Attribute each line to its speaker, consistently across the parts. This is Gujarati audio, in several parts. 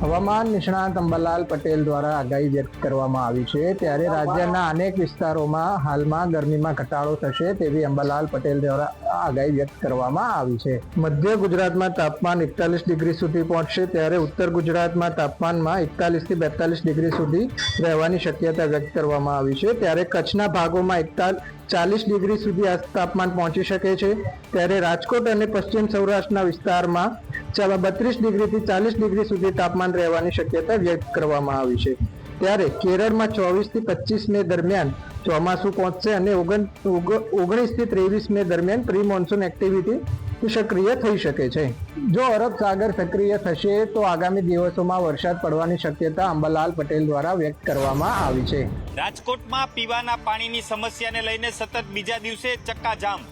Speaker 1: હવામાન નિષ્ણાત અંબાલાલ પટેલ દ્વારા આગાહી વ્યક્ત કરવામાં આવી છે ત્યારે રાજ્યના અનેક વિસ્તારોમાં હાલમાં ગરમીમાં ઘટાડો થશે તેવી અંબાલાલ પટેલ દ્વારા આગાહી વ્યક્ત કરવામાં આવી છે। મધ્ય ગુજરાતમાં તાપમાન 41 ડિગ્રી સુધી પહોંચશે ત્યારે ઉત્તર ગુજરાતમાં તાપમાનમાં 41 થી 42 ડિગ્રી સુધી રહેવાની શક્યતા વ્યક્ત કરવામાં આવી છે। ત્યારે કચ્છના ભાગોમાં 40 ડિગ્રી સુધી તાપમાન પહોંચી શકે છે ત્યારે રાજકોટ અને પશ્ચિમ સૌરાષ્ટ્રના વિસ્તારમાં 32 ડિગ્રીથી 40 ડિગ્રી સુધી તાપમાન રહેવાની શક્યતા વ્યક્ત કરવામાં આવી છે। ત્યારે કેરળમાં 24 થી 25 મે દરમિયાન ચોમાસું પહોંચશે અને 19 થી 23 મે દરમિયાન પ્રી મોન્સૂન એક્ટિવિટી સક્રિય થઈ શકે છે। જો અરબ સાગર સક્રિય થશે તો આગામી દિવસોમાં વરસાદ પડવાની શક્યતા અંબાલાલ પટેલ દ્વારા વ્યક્ત કરવામાં આવી છે।
Speaker 2: રાજકોટમાં પીવાના પાણીની સમસ્યાને લઈને સતત બીજા દિવસે ચક્કાજામ।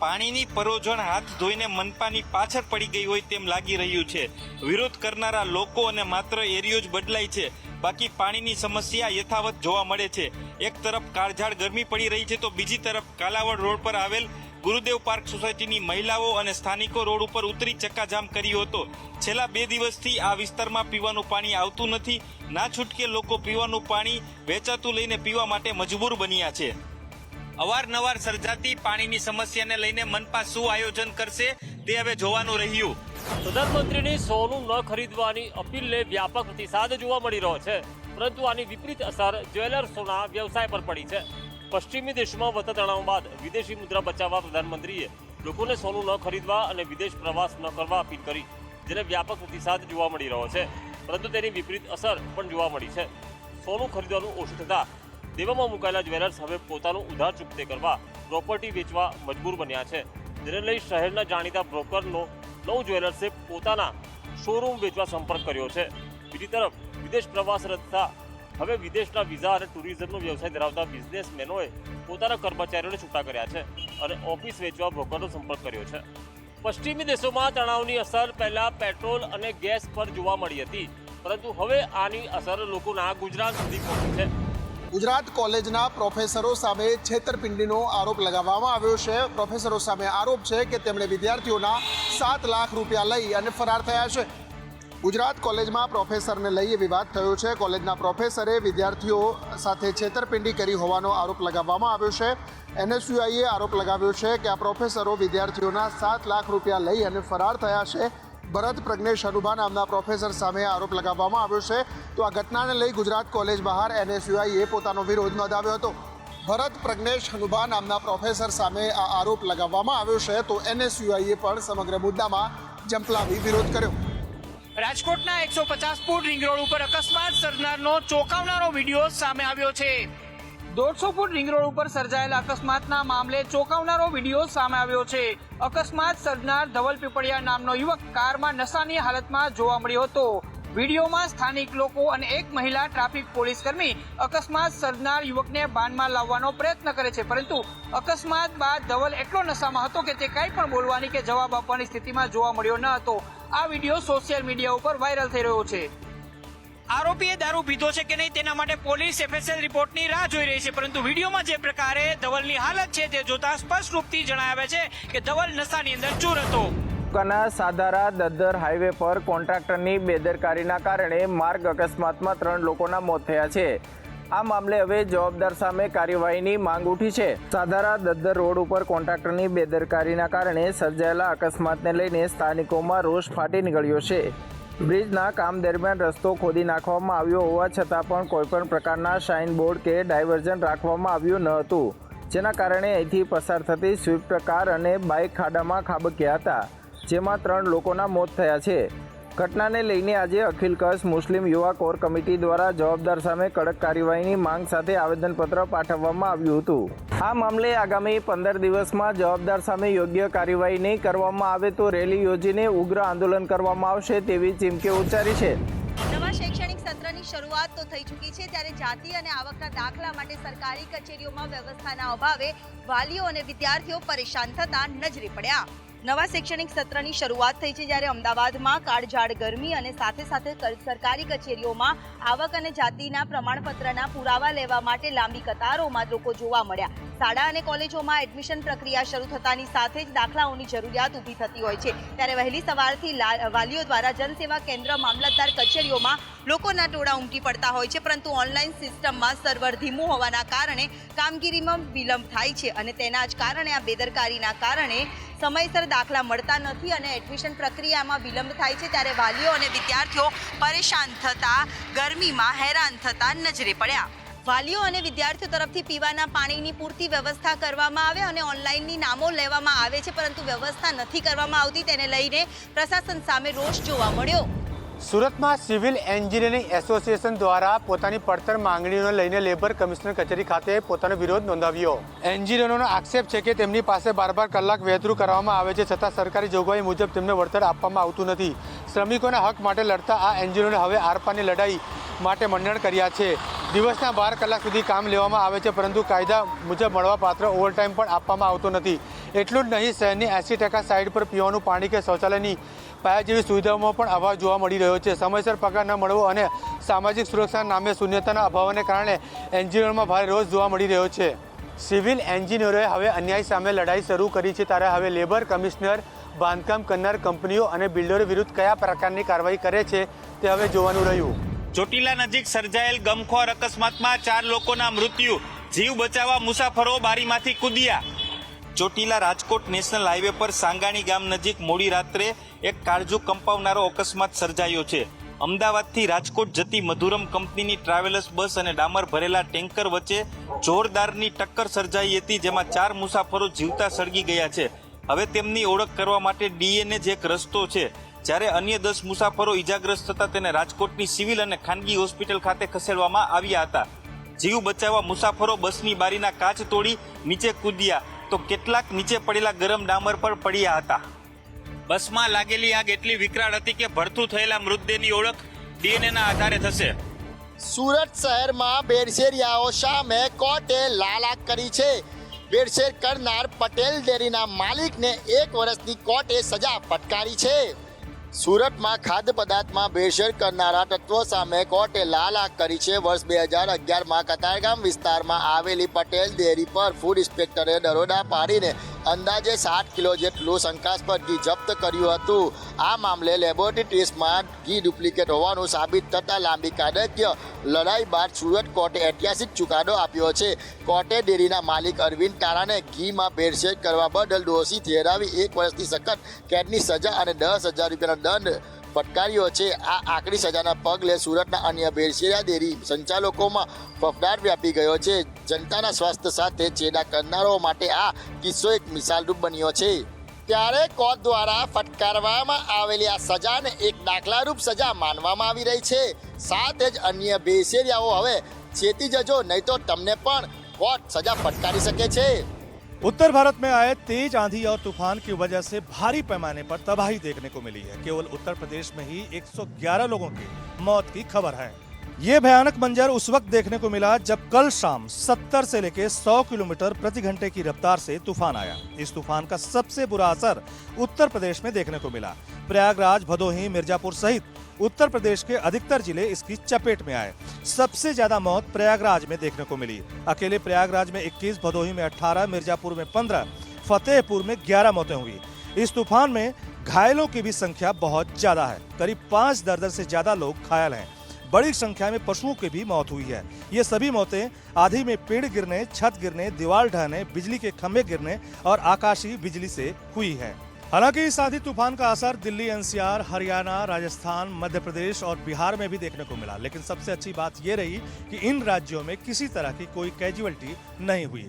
Speaker 2: પાણીની પરોજણ હાથ ધોઈને મનપાની પાછળ પડી ગઈ હોય તેમ લાગી રહ્યું છે। વિરોધ કરનારા લોકો અને માત્ર એરિયો જ બદલાય છે, બાકી પાણીની સમસ્યા યથાવત જોવા મળે છે। એક તરફ કાળઝાળ ગરમી પડી રહી છે તો બીજી તરફ કાલાવડ રોડ પર આવેલ ગુરુદેવ પાર્ક સોસાયટીની મહિલાઓ અને સ્થાનિકો રોડ ઉપર ઉતરી ચક્કાજામ કર્યો હતો। છેલ્લા 2 દિવસથી આ વિસ્તારમાં પીવાનું પાણી આવતું નથી। ના છૂટકે લોકો પીવાનું પાણી વેચાતું લઈને પીવા માટે મજબૂર બન્યા છે। અવારનવાર સર્જાતી પાણીની સમસ્યાને લઈને મનપા શું આયોજન કરશે તે હવે જોવાનું રહ્યું।
Speaker 3: પ્રધાનમંત્રીની સોનું ન ખરીદવાની અપીલને વ્યાપક પ્રતિસાદ જોવા મળી રહ્યો છે, પરંતુ આની વિપરીત અસર જ્વેલર્સોના વ્યવસાય પર પડી છે। પશ્ચિમી દેશમાં વધતા તણાવ બાદ વિદેશી મુદ્રા બચાવવા પ્રધાનમંત્રીએ લોકોને સોનું ન ખરીદવા અને વિદેશ પ્રવાસ ન કરવા અપીલ કરી, જેને વ્યાપક પ્રતિસાદ જોવા મળી રહ્યો છે, પરંતુ તેની વિપરીત અસર પણ જોવા મળી છે। સોનું ખરીદવાનું ઓછું થતાં દેવામાં મુકાયેલા જ્વેલર્સ હવે પોતાનું ઉધાર ચૂકતે કરવા પ્રોપર્ટી વેચવા મજબૂર બન્યા છે, જેને લઈ શહેરના જાણીતા બ્રોકરનો 9 જ્વેલર્સે પોતાના શોરૂમ વેચવા સંપર્ક કર્યો છે। બીજી તરફ વિદેશ પ્રવાસ રદ થતાં હવે વિદેશના વિઝા અને ટુરિઝમનો વ્યવસાય ધરાવતા બિઝનેસમેનોએ પોતાના કર્મચારીઓને છૂટા કર્યા છે અને ઓફિસ વેચવા બ્રોકરનો સંપર્ક કર્યો છે। પશ્ચિમી દેશોમાં તણાવની અસર પહેલા પેટ્રોલ અને ગેસ પર જોવા મળી હતી, પરંતુ હવે આની અસર લોકોના ગુજરાત સુધી પહોંચી છે।
Speaker 4: ગુજરાત કોલેજના પ્રોફેસરો સામે છેતરપિંડીનો આરોપ લગાવવામાં આવ્યો છે। પ્રોફેસરો સામે આરોપ છે કે તેમણે વિદ્યાર્થીઓના 7 લાખ રૂપિયા લઈ અને ફરાર થયા છે। ગુજરાત કોલેજમાં પ્રોફેસરને લઈ વિવાદ થયો છે। કોલેજના પ્રોફેસરે વિદ્યાર્થીઓ સાથે છેતરપિંડી કરી હોવાનો આરોપ લગાવવામાં આવ્યો છે। NSUIએ આરોપ લગાવ્યો છે કે આ પ્રોફેસરો વિદ્યાર્થીઓના 7 લાખ રૂપિયા લઈ અને ફરાર થયા છે। ભરત પ્રજ્ઞેશ હનુભા નામના પ્રોફેસર સામે આરોપ લગાવવામાં આવ્યો છે। તો આ ઘટનાને લઈ ગુજરાત કોલેજ બહાર NSUIએ પોતાનો વિરોધ નોંધાવ્યો હતો। ભરત પ્રજ્ઞેશ હનુભા નામના પ્રોફેસર સામે આ આરોપ લગાવવામાં આવ્યો છે, તો NSUIએ પણ સમગ્ર મુદ્દામાં ઝંપલાવી વિરોધ કર્યો।
Speaker 5: રાજકોટના 150 ફૂટ રિંગ રોડ ઉપર અકસ્માત સર્જનારનો ચોંકાવનારો વિડીયો સામે આવ્યો છે। 150 ફૂટ રિંગ રોડ ઉપર સર્જાયેલા અકસ્માતના મામલે ચોંકાવનારો વિડીયો સામે આવ્યો છે। અકસ્માત સર્જનાર ધવલ પીપળિયા નામનો યુવક કારમાં નશાની હાલતમાં જોવા મળ્યો હતો। વિડીયોમાં સ્થાનિક લોકો અને એક મહિલા ટ્રાફિક પોલીસ કર્મી અકસ્માત સર્જનાર યુવકને બાનમાં લાવવાનો પ્રયત્ન કરે છે, પરંતુ અકસ્માત બાદ ધવલ એટલો નશામાં હતો કે તે કંઈ પણ બોલવાની કે જવાબ આપવાની સ્થિતિમાં જોવા મળ્યો ન હતો। આ વિડીયો સોશિયલ મીડિયા ઉપર વાયરલ થઈ રહ્યો છે। આરોપીએ દારૂ પીધો છે કે નહીં તેના માટે પોલીસ FSL રિપોર્ટની રાહ જોઈ રહી છે, પરંતુ વિડીયોમાં જે પ્રકારે ધવલની હાલત છે તે જોતા સ્પષ્ટ રૂપથી જણાવે છે કે ધવલ નશાની અંદર ચૂર હતો।
Speaker 6: સાધારા દદ્દર હાઈવે પર કોન્ટ્રાક્ટરની બેદરકારીના કારણે માર્ગ અકસ્માતમાં 3 લોકોના મોત થયા છે। આ મામલે હવે જવાબદાર સામે કાર્યવાહીની માંગ ઉઠી છે। સાધારા દદ્દર રોડ ઉપર કોન્ટ્રાક્ટરની બેદરકારીના કારણે સર્જાયેલા અકસ્માતને લઈને સ્થાનિકોમાં રોષ ફાટી નીકળ્યો છે। બ્રિજના કામ દરમિયાન રસ્તો ખોદી નાખવામાં આવ્યો હોવા છતાં પણ કોઈપણ પ્રકારના સાઇન બોર્ડ કે ડાયવર્ઝન રાખવામાં આવ્યું ન હતું, જેના કારણે અહીંથી પસાર થતી સ્વિફ્ટ કાર અને બાઇક ખાડામાં ખાબક્યા હતા, જેમાં 3 લોકોના મોત થયા છે। ઘટનાને લઈને આજે અખિલ કચ્છ મુસ્લિમ યુવા કોર કમિટી દ્વારા જવાબદાર સામે કડક કાર્યવાહીની માંગ સાથે આવેદનપત્ર પાઠવવામાં આવ્યું હતું। આ મામલે આગામી 15 દિવસમાં જવાબદાર સામે યોગ્ય કાર્યવાહી નહીં કરવામાં આવે તો રેલી યોજીને ઉગ્ર આંદોલન કરવામાં આવશે તેવી ચીમકી ઉચ્ચારી છે।
Speaker 7: નવા શૈક્ષણિક સત્રની શરૂઆત તો થઈ ચૂકી છે, ત્યારે જાતિ અને આવકના દાખલા માટે સરકારી કચેરીઓમાં વ્યવસ્થાના અભાવે વાલીઓ અને વિદ્યાર્થીઓ પરેશાન થતા નજરે પડ્યા। નવા શૈક્ષણિક સત્રની શરૂઆત થઈ છે, જ્યારે અમદાવાદમાં કાળઝાળ ગરમી અને સાથે સાથે સરકારી કચેરીઓમાં આવક અને જાતિના પ્રમાણપત્રના પુરાવા લેવા માટે લાંબી કતારોમાં લોકો જોવા મળ્યા। શાળા અને કોલેજોમાં એડમિશન પ્રક્રિયા શરૂ થતાની સાથે જ દાખલાઓની જરૂરિયાત ઊભી થતી હોય છે, ત્યારે વહેલી સવારથી વાલીઓ દ્વારા જનસેવા કેન્દ્ર, મામલતદાર કચેરીઓમાં લોકોના ટોળા ઉમટી પડતા હોય છે, પરંતુ ઓનલાઈન સિસ્ટમમાં સર્વર ધીમું હોવાના કારણે કામગીરીમાં વિલંબ થાય છે અને તેના જ કારણે આ બેદરકારીના કારણે સમયસર દાખલા મળતા નથી અને એડમિશન પ્રક્રિયામાં વિલંબ થાય છે, ત્યારે વાલીઓ અને વિદ્યાર્થીઓ પરેશાન થતા ગરમીમાં હેરાન થતા નજરે પડ્યા. વાલીઓ અને વિદ્યાર્થીઓ તરફથી પીવાના પાણીની પૂરતી વ્યવસ્થા કરવામાં આવે અને ઓનલાઈનની નામો લેવામાં આવે છે, પરંતુ વ્યવસ્થા નથી કરવામાં આવતી, તેને લઈને પ્રશાસન સામે રોષ જોવા મળ્યો.
Speaker 8: સુરતમાં સિવિલ એન્જિનિયરિંગ એસોસિએશન દ્વારા પોતાની પડતર માંગણીઓને લઈને લેબર કમિશનર કચેરી ખાતે પોતાનો વિરોધ નોંધાવ્યો. એન્જિનિયરોનો આક્ષેપ છે કે તેમની પાસે 12 કલાક વહેતરું કરવામાં આવે છે, છતાં સરકારી જોગવાઈ મુજબ તેમને વળતર આપવામાં આવતું નથી. શ્રમિકોના હક માટે લડતા આ એન્જિનિયરોને હવે આરપારની લડાઈ માટે મંડણ કર્યા છે. દિવસના 12 કલાક સુધી કામ લેવામાં આવે છે, પરંતુ કાયદા મુજબ મળવાપાત્ર ઓવરટાઈમ પણ આપવામાં આવતો નથી. એટલું જ નહીં, શહેરની 80% સાઇટ પર પીવાનું પાણી કે શૌચાલયની પાયા જેવી સુવિધાઓમાં પણ અભાવ જોવા મળી રહ્યો છે. સમયસર પગાર ન મળવો અને સામાજિક સુરક્ષાના નામે શૂન્યતાના અભાવને કારણે એન્જિનિયરોમાં ભારે રોષ જોવા મળી રહ્યો છે. સિવિલ એન્જિનિયરોએ હવે અન્યાય સામે લડાઈ શરૂ કરી છે, ત્યારે હવે લેબર કમિશનર બાંધકામ કરનાર કંપનીઓ અને બિલ્ડરો વિરુદ્ધ કયા પ્રકારની કાર્યવાહી કરે છે તે હવે જોવાનું રહ્યું.
Speaker 2: ચોટીલા નજીક સર્જાયેલ ગમખ્વાર અકસ્માતમાં 4 લોકોના મૃત્યુ. જીવ બચાવવા મુસાફરો બારીમાંથી કૂદ્યા. ચોટીલા રાજકોટ નેશનલ હાઈવે પર સાંગાણી ગામ નજીક મોડી રાત્રે એક કાળજું કંપાવનારો અકસ્માત સર્જાયો છે. અમદાવાદથી રાજકોટ જતી મધુરમ કંપનીની ટ્રાવેલર્સ બસ અને ડામર ભરેલા ટેન્કર વચ્ચે જોરદારની ટક્કર સર્જાઈ હતી, જેમાં 4 મુસાફરો જીવતા સળગી ગયા છે. હવે તેમની ઓળખ કરવા માટે ડીએનએ જ એક રસ્તો છે, જ્યારે અન્ય 10 મુસાફરો ઈજાગ્રસ્ત થતા તેને રાજકોટની સિવિલ અને ખાનગી હોસ્પિટલ ખાતે ખસેડવામાં આવ્યા હતા. જીવ બચાવવા મુસાફરો બસની બારીના કાચ તોડી નીચે કૂદ્યા, તો કેટલાક નીચે પડેલા ગરમ ડામર પર પડ્યા હતા. બસમાં લાગેલી આગ એટલી વિકરાળ હતી કે ભડથું થયેલા મૃતદેહની ઓળખ ડીએનએના આધારે થશે.
Speaker 4: સુરત શહેરમાં ભેળસેળિયાઓ સામે કોર્ટે લાલાક કરી છે. ભેળસેળ કરનાર પટેલ ડેરીના માલિકને 1 વર્ષની કોર્ટે સજા ફટકારી છે. સુરતમાં ખાદ્ય પદાર્થમાં ભેળસેળ કરનારા તત્વો સામે કોર્ટે લાલાક કરી છે. વર્ષ 2011માં કતારગામ વિસ્તારમાં આવેલી પટેલ ડેરી પર ફૂડ ઇન્સ્પેક્ટરે દરોડા પાડીને અંદાજે 7 કિલો જેટલું શંકાસ્પદ ઘી જપ્ત કર્યું હતું. આ મામલે લેબોરેટરી ટેસ્ટમાં ઘી ડુપ્લિકેટ હોવાનું સાબિત થતાં લાંબી કાયદાકીય લડાઈ બાદ સુરત કોર્ટે ઐતિહાસિક ચુકાદો આપ્યો છે. કોર્ટે ડેરીના માલિક અરવિંદ તારાને ઘીમાં ભેળસેળ કરવા બદલ દોષી ઠેરાવી 1 વર્ષની સખત કેદની સજા અને 10,000 રૂપિયાનો દંડ ફટકાર્યો છે. આ આકરી સજાના પગલે સુરતના અન્ય ભેળસેળિયા ડેરી સંચાલકોમાં ફફડાટ વ્યાપી ગયો છે. જનતાના સ્વાસ્થ્ય સાથે ચેડા કરનારાઓ માટે આ કિસ્સો એક મિસાલરૂપ બન્યો છે. ત્યારે કોર્ટ દ્વારા ફટકારવામાં આવેલી આ સજાને એક દાખલારૂપ સજા માનવામાં આવી રહી છે. સાથે જ અન્ય ભેળસેળિયાઓ હવે ચેતી જજો, નહીં તો તમને પણ કોર્ટ સજા ફટકારી શકે છે.
Speaker 9: उत्तर भारत में आए तेज आंधी और तूफान की वजह से भारी पैमाने पर तबाही देखने को मिली है. केवल उत्तर प्रदेश में ही 111 लोगों की मौत की खबर है. ये भयानक मंजर उस वक्त देखने को मिला जब कल शाम 70 से लेकर 100 किलोमीटर प्रति घंटे की रफ्तार से तूफान आया. इस तूफान का सबसे बुरा असर उत्तर प्रदेश में देखने को मिला. प्रयागराज, भदोही, मिर्जापुर सहित उत्तर प्रदेश के अधिकतर जिले इसकी चपेट में आए. सबसे ज्यादा मौत प्रयागराज में देखने को मिली. अकेले प्रयागराज में 21, भदोही में 18, मिर्जापुर में 15, फतेहपुर में 11 मौतें हुई. इस तूफान में घायलों की भी संख्या बहुत ज्यादा है. करीब 5 दर्जन से ज्यादा लोग घायल हैं. बड़ी संख्या में पशुओं की भी मौत हुई है. ये सभी मौतें आंधी में पेड़ गिरने, छत गिरने, दीवार ढहने, बिजली के खंभे गिरने और आकाशीय बिजली से हुई है. हालांकि इस आंधी तूफान का असर दिल्ली, एनसीआर, हरियाणा, राजस्थान, मध्य प्रदेश और बिहार में भी देखने को मिला. लेकिन सबसे अच्छी बात ये रही कि इन राज्यों में किसी तरह की कोई कैजुअल्टी नहीं हुई.